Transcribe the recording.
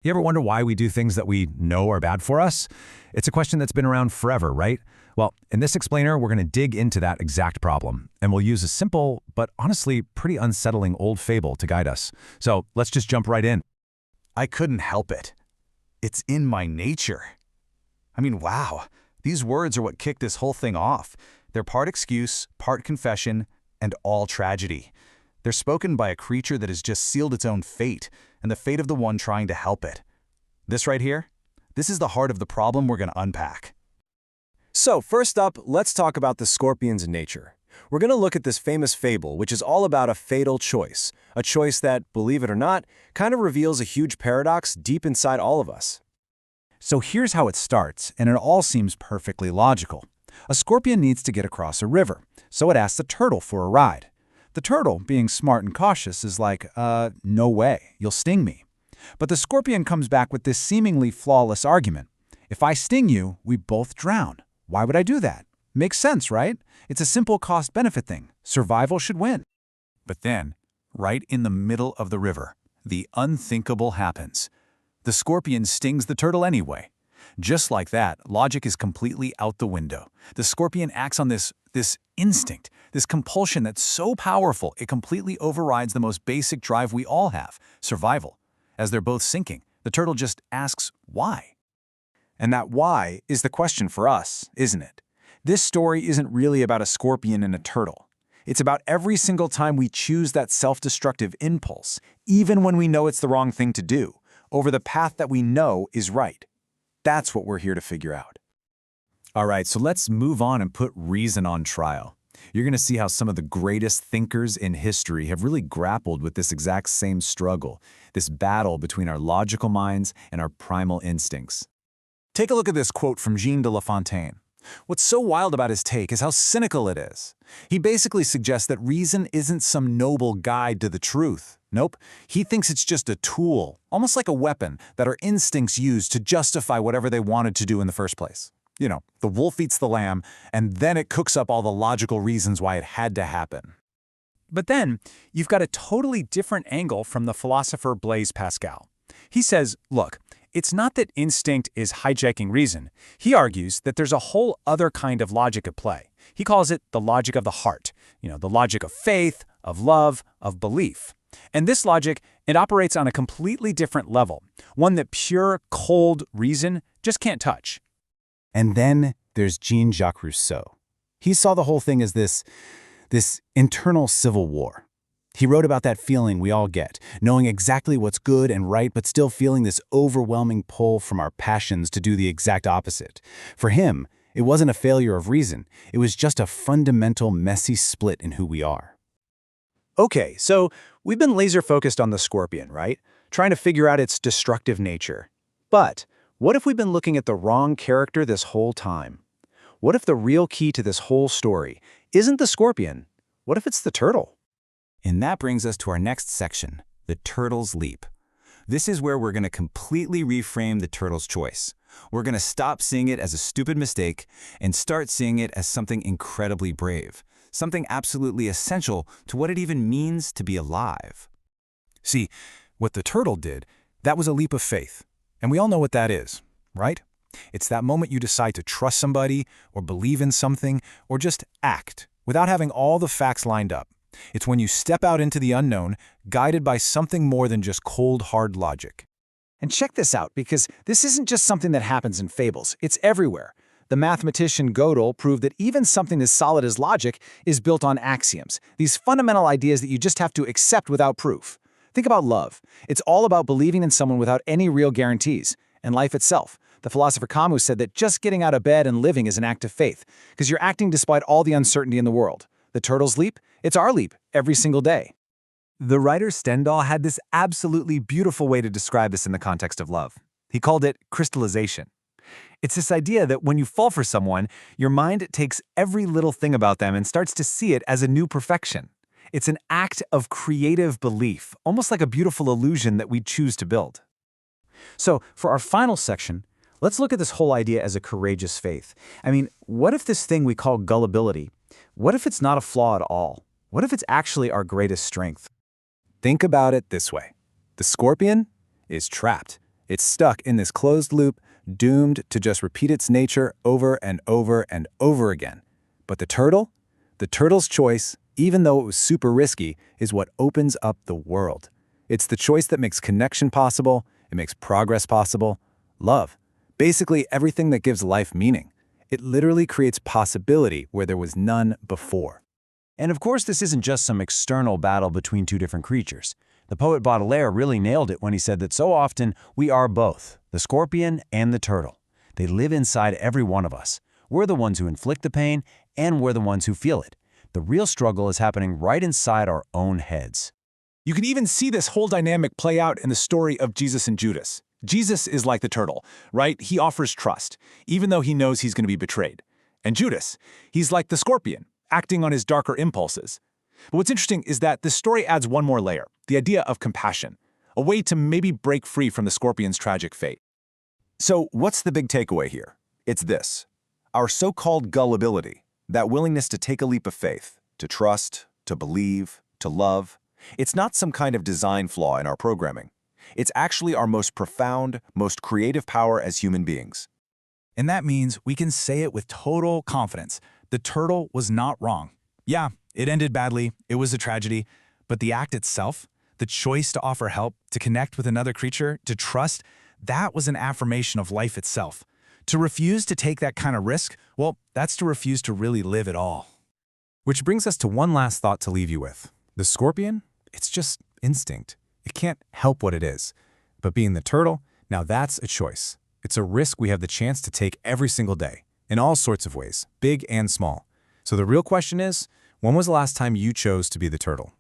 You ever wonder why we do things that we know are bad for us? It's a question that's been around forever, right? Well, in this explainer, we're going to dig into that exact problem, and we'll use a simple, but honestly pretty unsettling old fable to guide us. So let's just jump right in. I couldn't help it. It's in my nature. I mean, wow. These words are what kicked this whole thing off. They're part excuse, part confession, and all tragedy. They're spoken by a creature that has just sealed its own fate, and the fate of the one trying to help it. This right here, this is the heart of the problem we're going to unpack. So first up, let's talk about the scorpions in nature. We're going to look at this famous fable, which is all about a fatal choice. A choice that, believe it or not, kind of reveals a huge paradox deep inside all of us. So here's how it starts, and it all seems perfectly logical. A scorpion needs to get across a river, so it asks a turtle for a ride. The turtle, being smart and cautious, is like, no way, you'll sting me. But the scorpion comes back with this seemingly flawless argument. If I sting you, we both drown. Why would I do that? Makes sense, right? It's a simple cost-benefit thing. Survival should win. But then, right in the middle of the river, the unthinkable happens. The scorpion stings the turtle anyway. Just like that, logic is completely out the window. The scorpion acts on this instinct, this compulsion that's so powerful it completely overrides the most basic drive we all have, survival. As they're both sinking, the turtle just asks why. And that why is the question for us, isn't it? This story isn't really about a scorpion and a turtle. It's about every single time we choose that self-destructive impulse, even when we know it's the wrong thing to do, over the path that we know is right. That's what we're here to figure out. All right, so let's move on and put reason on trial. You're going to see how some of the greatest thinkers in history have really grappled with this exact same struggle, this battle between our logical minds and our primal instincts. Take a look at this quote from Jean de La Fontaine. What's so wild about his take is how cynical it is. He basically suggests that reason isn't some noble guide to the truth. Nope, he thinks it's just a tool, almost like a weapon, that our instincts use to justify whatever they wanted to do in the first place. You know, the wolf eats the lamb, and then it cooks up all the logical reasons why it had to happen. But then, you've got a totally different angle from the philosopher Blaise Pascal. He says, look, it's not that instinct is hijacking reason. He argues that there's a whole other kind of logic at play. He calls it the logic of the heart, the logic of faith, of love, of belief. And this logic, it operates on a completely different level, one that pure, cold reason just can't touch. And then there's Jean-Jacques Rousseau. He saw the whole thing as this internal civil war. He wrote about that feeling we all get, knowing exactly what's good and right, but still feeling this overwhelming pull from our passions to do the exact opposite. For him, it wasn't a failure of reason. It was just a fundamental, messy split in who we are. Okay, so we've been laser-focused on the scorpion, right? Trying to figure out its destructive nature. But what if we've been looking at the wrong character this whole time? What if the real key to this whole story isn't the scorpion? What if it's the turtle? And that brings us to our next section, the turtle's leap. This is where we're going to completely reframe the turtle's choice. We're going to stop seeing it as a stupid mistake and start seeing it as something incredibly brave, something absolutely essential to what it even means to be alive. See, what the turtle did, that was a leap of faith. And we all know what that is, right? It's that moment you decide to trust somebody or believe in something or just act without having all the facts lined up. It's when you step out into the unknown, guided by something more than just cold, hard logic. And check this out, because this isn't just something that happens in fables. It's everywhere. The mathematician Gödel proved that even something as solid as logic is built on axioms, these fundamental ideas that you just have to accept without proof. Think about love. It's all about believing in someone without any real guarantees. And life itself. The philosopher Camus said that just getting out of bed and living is an act of faith, because you're acting despite all the uncertainty in the world. The turtle's leap? It's our leap, every single day. The writer Stendhal had this absolutely beautiful way to describe this in the context of love. He called it crystallization. It's this idea that when you fall for someone, your mind takes every little thing about them and starts to see it as a new perfection. It's an act of creative belief, almost like a beautiful illusion that we choose to build. So, for our final section, let's look at this whole idea as a courageous faith. I mean, what if this thing we call gullibility, what if it's not a flaw at all? What if it's actually our greatest strength? Think about it this way. The scorpion is trapped. It's stuck in this closed loop, doomed to just repeat its nature over and over and over again. But the turtle? The turtle's choice, even though it was super risky, is what opens up the world. It's the choice that makes connection possible, it makes progress possible, love. Basically everything that gives life meaning. It literally creates possibility where there was none before. And of course, this isn't just some external battle between two different creatures. The poet Baudelaire really nailed it when he said that so often we are both, the scorpion and the turtle. They live inside every one of us. We're the ones who inflict the pain, and we're the ones who feel it. The real struggle is happening right inside our own heads. You can even see this whole dynamic play out in the story of Jesus and Judas. Jesus is like the turtle, right? He offers trust, even though he knows he's going to be betrayed. And Judas, he's like the scorpion, acting on his darker impulses. But what's interesting is that this story adds one more layer, the idea of compassion, a way to maybe break free from the scorpion's tragic fate. So what's the big takeaway here? It's this. Our so-called gullibility, that willingness to take a leap of faith, to trust, to believe, to love, it's not some kind of design flaw in our programming. It's actually our most profound, most creative power as human beings. And that means we can say it with total confidence. The turtle was not wrong. Yeah, it ended badly, it was a tragedy, but the act itself, the choice to offer help, to connect with another creature, to trust, that was an affirmation of life itself. To refuse to take that kind of risk, well, that's to refuse to really live at all. Which brings us to one last thought to leave you with. The scorpion? It's just instinct. It can't help what it is. But being the turtle, now that's a choice. It's a risk we have the chance to take every single day, in all sorts of ways, big and small. So the real question is, when was the last time you chose to be the turtle?